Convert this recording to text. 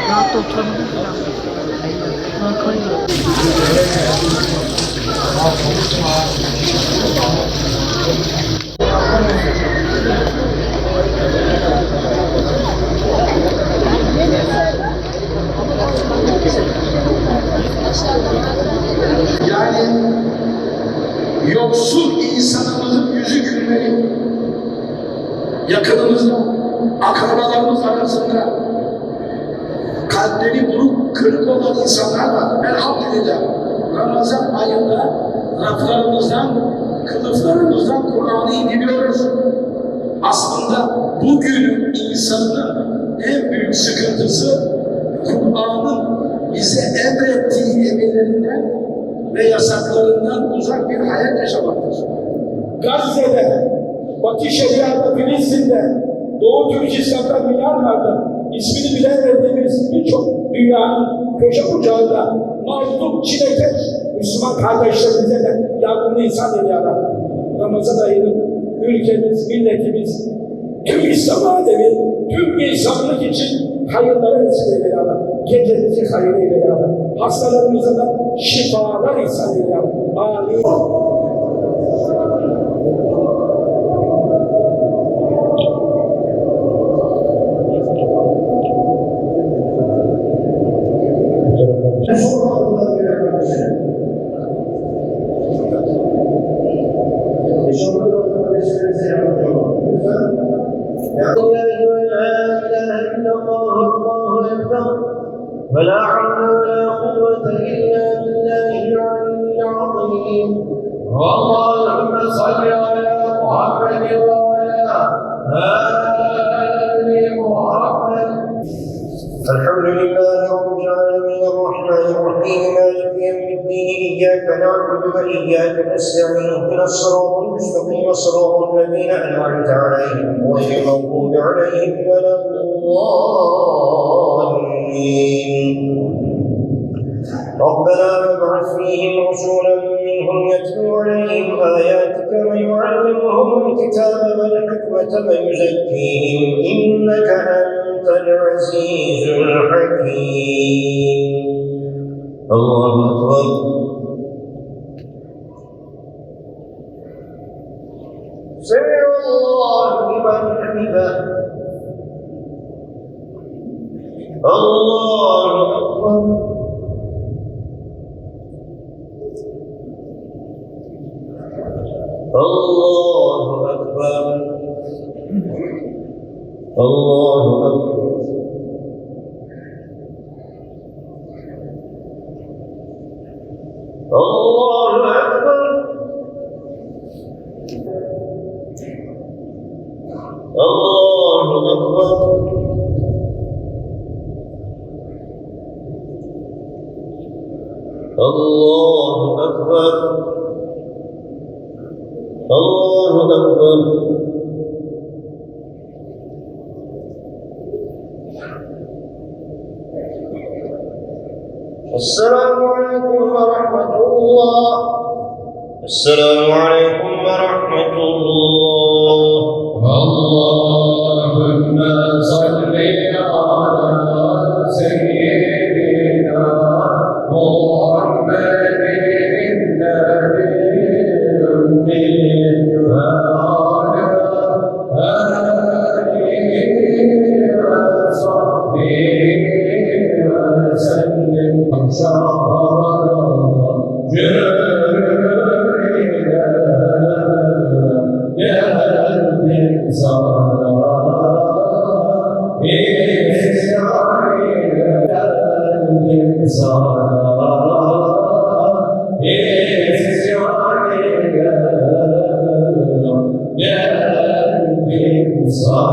Rahat da oturamadım. Arkayı. Yani yoksul insanımızın yüzü gülmeli. Yakınımızda, akrabalarımız arasında kalpleri buruk, kırık olan insanlar var. Elhamdülillah. Ramazan ayında raflarımızdan, kılıflarımızdan Kur'an'ı indiriyoruz. Aslında bugünün insanının en büyük sıkıntısı Kur'an'ın bize emrettiği emirlerinden ve yasaklarından uzak bir hayat yaşamaktır. Gazze'de, Batı Şeria'da, Filistin'de, Doğu Türkistan'da, Myanmar'da ismini bile verdiğimiz birçok dünyanın köşe bucağında mazlum, çilekeş Müslüman kardeşlerimize de yardımını ihsan ediyorlar. Ramazan ayının ülkemiz, milletimiz, tüm İslam alemi, tüm insanlık için hayırlara vesile ediyorlar. Gecenizi hayır ediyorlar. Hastalarımıza da şifalar ihsan ediyorlar. Amin. ولا حول ولا قوة إلا بالله العلي العظيم. اللهم صل على محمد وعلى آل محمد. الحمد لله رب العالمين الرحمن الرحيم مالك يوم الدين إياك نعبد وإياك نستعين اهدنا الصراط المستقيم صراط الذين أنعمت عليهم غير المغضوب عليهم ولا الضالين. ربنا وابعث فيهم رسولا منهم يتلو عليهم آياتك ويعلمهم الكتاب والحكمة ويزكيهم إنك أنت العزيز الحكيم. الله أكبر. سمع الله لمن حمده. الله أكبر. الله أكبر. الله أكبر. الله أكبر. الله أكبر. الله أكبر. الله أكبر. السلام عليكم ورحمة الله. السلام عليكم ورحمة الله. اللهم صل على سيدنا محمد النبي الأمي وعلى آله وصحبه وسلم. شهر يا الإنسان